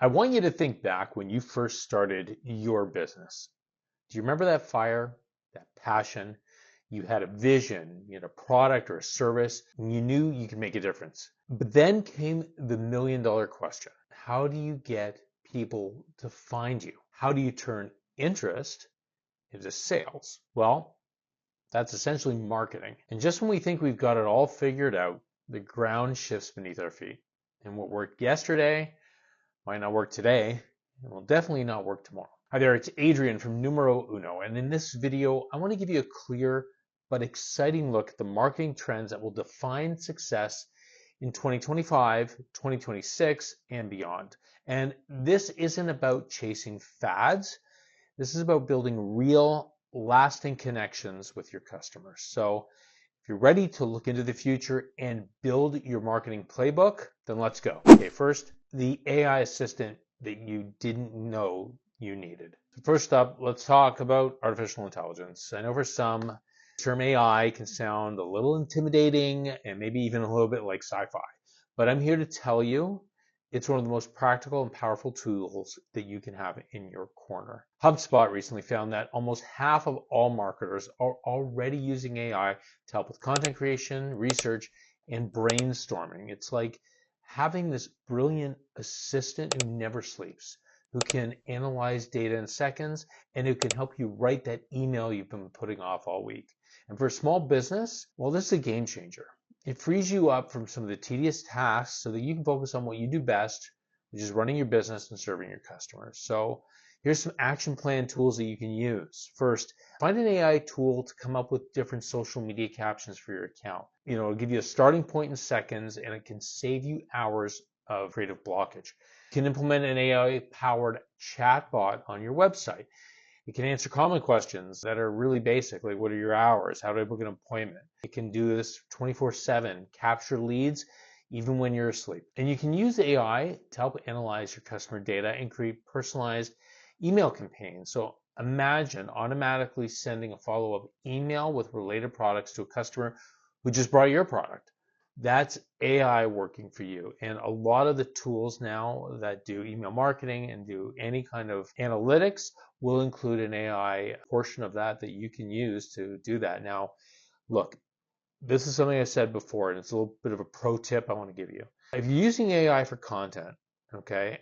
I want you to think back when you first started your business. Do you remember that fire, that passion? You had a vision, you had a product or a service, and you knew you could make a difference. But then came the $1 million question. How do you get people to find you? How do you turn interest into sales? Well, that's essentially marketing. And just when we think we've got it all figured out, the ground shifts beneath our feet. And what worked yesterday might not work today, and will definitely not work tomorrow. Hi there, it's Adrian from Numero Uno, and in this video, I want to give you a clear but exciting look at the marketing trends that will define success in 2025, 2026, and beyond. And this isn't about chasing fads. This is about building real, lasting connections with your customers. So if you're ready to look into the future and build your marketing playbook, then let's go. Okay, first, the AI assistant that you didn't know you needed. So first up, let's talk about artificial intelligence. I know for some, the term AI can sound a little intimidating and maybe even a little bit like sci-fi, but I'm here to tell you it's one of the most practical and powerful tools that you can have in your corner. HubSpot recently found that almost half of all marketers are already using AI to help with content creation, research, and brainstorming. It's like having this brilliant assistant who never sleeps, who can analyze data in seconds, and who can help you write that email you've been putting off all week. And for a small business, well, this is a game changer. It frees you up from some of the tedious tasks so that you can focus on what you do best, which is running your business and serving your customers. So here's some action plan tools that you can use. First, find an AI tool to come up with different social media captions for your account. It'll give you a starting point in seconds, and it can save you hours of creative blockage. You can implement an AI-powered chatbot on your website. It can answer common questions that are really basic, like what are your hours? How do I book an appointment? It can do this 24/7, capture leads even when you're asleep. And you can use AI to help analyze your customer data and create personalized email campaigns. So imagine automatically sending a follow-up email with related products to a customer who just bought your product. That's AI working for you. And a lot of the tools now that do email marketing and do any kind of analytics will include an AI portion of that you can use to do that. Now, look, this is something I said before, and it's a little bit of a pro tip I want to give you. If you're using AI for content, okay,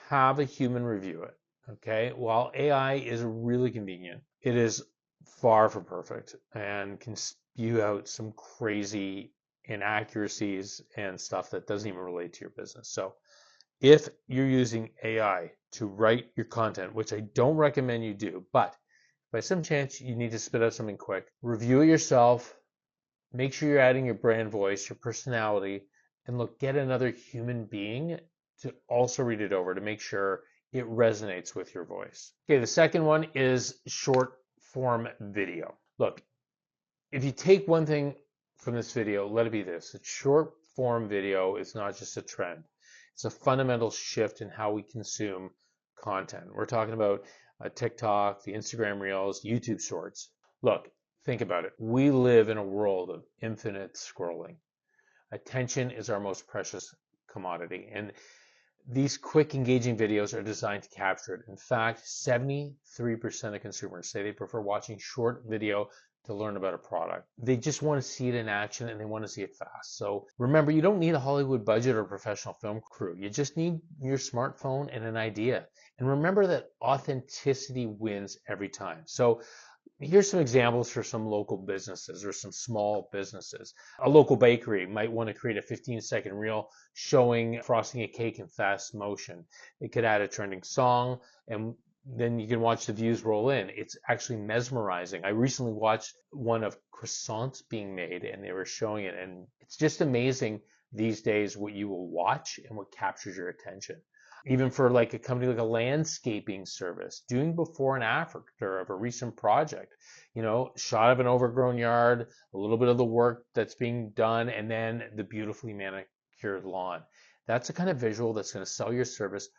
have a human review it, okay? While AI is really convenient, it is far from perfect and can spew out some crazy inaccuracies and stuff that doesn't even relate to your business. So if you're using AI to write your content, which I don't recommend you do, but by some chance you need to spit out something quick, review it yourself, make sure you're adding your brand voice, your personality, and look, get another human being to also read it over to make sure it resonates with your voice. Okay, the second one is short form video. Look, if you take one thing from this video, let it be this. A short form video is not just a trend. It's a fundamental shift in how we consume content. We're talking about TikTok, the Instagram Reels, YouTube Shorts. Look, think about it. We live in a world of infinite scrolling. Attention is our most precious commodity. And these quick, engaging videos are designed to capture it. In fact, 73% of consumers say they prefer watching short video to learn about a product. They just want to see it in action and they want to see it fast. So remember, you don't need a Hollywood budget or a professional film crew. You just need your smartphone and an idea. And remember that authenticity wins every time. So here's some examples for some local businesses or some small businesses. A local bakery might want to create a 15-second reel showing frosting a cake in fast motion. It could add a trending song, and then you can watch the views roll in. It's actually mesmerizing. I recently watched one of croissants being made, and they were showing it, and it's just amazing these days what you will watch and what captures your attention. Even for like a company like a landscaping service, doing before and after of a recent project, shot of an overgrown yard, a little bit of the work that's being done, and then the beautifully manicured lawn. That's the kind of visual that's going to sell your service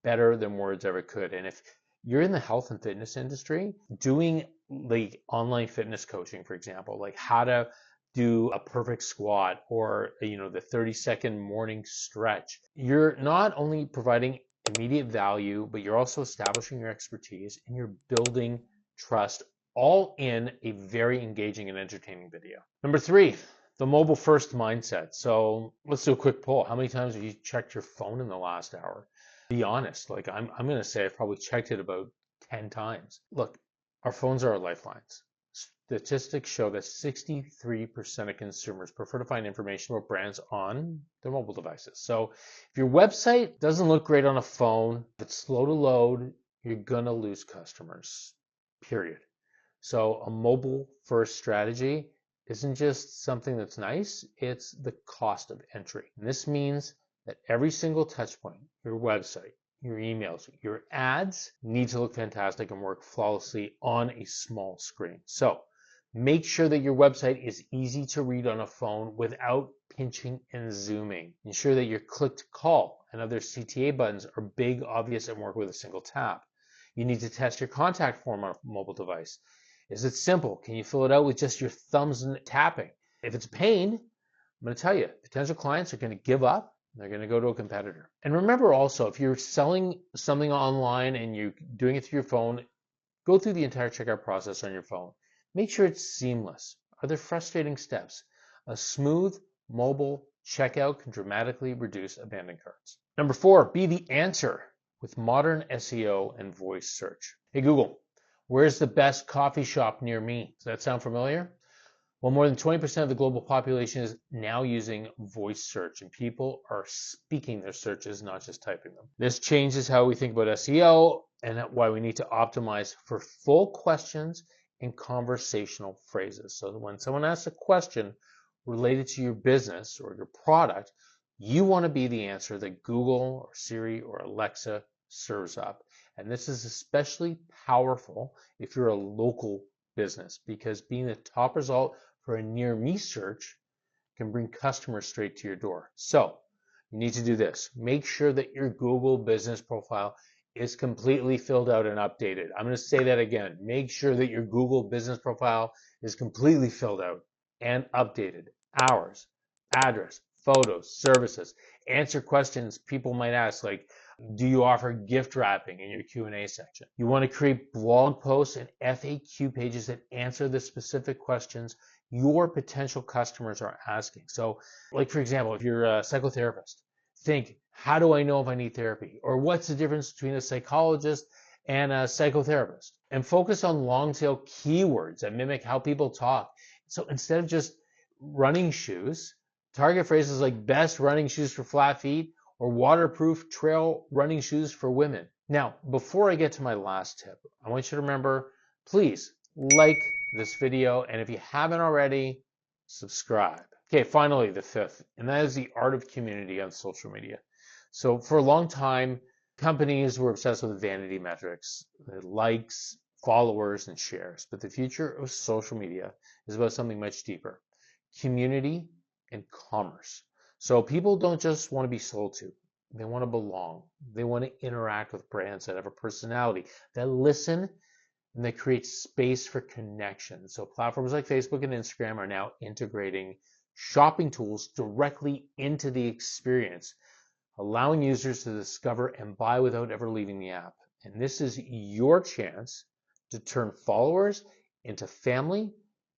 better than words ever could. And if you're in the health and fitness industry, doing like online fitness coaching, for example, like how to do a perfect squat or the 30-second morning stretch, you're not only providing immediate value, but you're also establishing your expertise and you're building trust, all in a very engaging and entertaining video. Number 3, the mobile first mindset. So let's do a quick poll. How many times have you checked your phone in the last hour? Be honest. Like I'm going to say I've probably checked it about 10 times. Look, our phones are our lifelines. Statistics show that 63% of consumers prefer to find information about brands on their mobile devices. So if your website doesn't look great on a phone, if it's slow to load, you're going to lose customers, period. So a mobile first strategy isn't just something that's nice, it's the cost of entry. And this means that every single touch point, your website, your emails, your ads need to look fantastic and work flawlessly on a small screen. So make sure that your website is easy to read on a phone without pinching and zooming. Ensure that your click to call and other CTA buttons are big, obvious, and work with a single tap. You need to test your contact form on a mobile device. Is it simple? Can you fill it out with just your thumbs and tapping? If it's a pain, I'm going to tell you, potential clients are going to give up. They're going to go to a competitor. And remember also, if you're selling something online and you're doing it through your phone, go through the entire checkout process on your phone. Make sure it's seamless. Are there frustrating steps? A smooth mobile checkout can dramatically reduce abandoned carts. Number 4, be the answer with modern SEO and voice search. Hey Google, where's the best coffee shop near me? Does that sound familiar? Well, more than 20% of the global population is now using voice search, and people are speaking their searches, not just typing them. This changes how we think about SEO and why we need to optimize for full questions and conversational phrases. So that when someone asks a question related to your business or your product, you want to be the answer that Google or Siri or Alexa serves up. And this is especially powerful if you're a local business, because being the top result for a near me search can bring customers straight to your door. So you need to do this. Make sure that your Google business profile is completely filled out and updated. I'm going to say that again. Make sure that your Google business profile is completely filled out and updated. Hours, address, photos, services. Answer questions people might ask, like, do you offer gift wrapping in your Q&A section? You want to create blog posts and FAQ pages that answer the specific questions your potential customers are asking. So, like for example, if you're a psychotherapist, think, how do I know if I need therapy? Or what's the difference between a psychologist and a psychotherapist? And focus on long tail keywords that mimic how people talk. So instead of just running shoes, target phrases like best running shoes for flat feet or waterproof trail running shoes for women. Now, before I get to my last tip, I want you to remember, please like this video, and if you haven't already, subscribe. Okay, finally, the 5th, and that is the art of community on social media. So for a long time, companies were obsessed with vanity metrics, likes, followers, and shares. But the future of social media is about something much deeper: community and commerce. So people don't just want to be sold to. They want to belong. They want to interact with brands that have a personality, that listen, and that create space for connection. So platforms like Facebook and Instagram are now integrating shopping tools directly into the experience, allowing users to discover and buy without ever leaving the app. And this is your chance to turn followers into family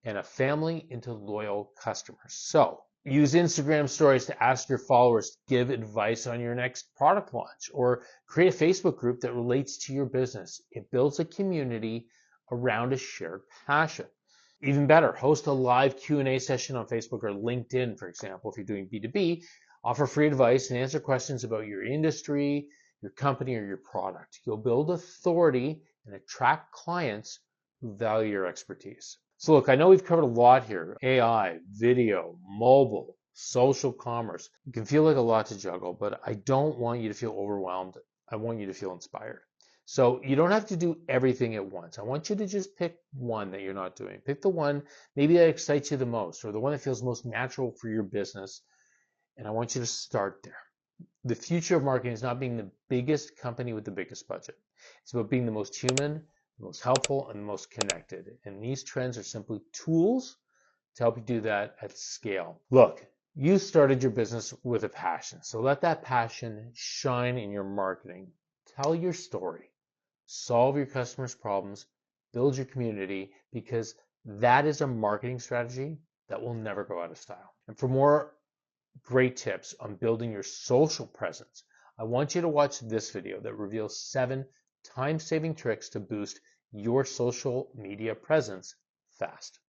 and a family into loyal customers. So use Instagram stories to ask your followers to give advice on your next product launch, or create a Facebook group that relates to your business. It builds a community around a shared passion. Even better, host a live Q&A session on Facebook or LinkedIn, for example, if you're doing B2B. Offer free advice and answer questions about your industry, your company, or your product. You'll build authority and attract clients who value your expertise. So look, I know we've covered a lot here: AI, video, mobile, social commerce. It can feel like a lot to juggle, but I don't want you to feel overwhelmed. I want you to feel inspired. So you don't have to do everything at once. I want you to just pick one that you're not doing. Pick the one maybe that excites you the most, or the one that feels most natural for your business. And I want you to start there. The future of marketing is not being the biggest company with the biggest budget. It's about being the most human, the most helpful, and the most connected. And these trends are simply tools to help you do that at scale. Look, you started your business with a passion. So let that passion shine in your marketing. Tell your story, solve your customers' problems, build your community, because that is a marketing strategy that will never go out of style. And for more great tips on building your social presence, I want you to watch this video that reveals 7 time-saving tricks to boost your social media presence fast.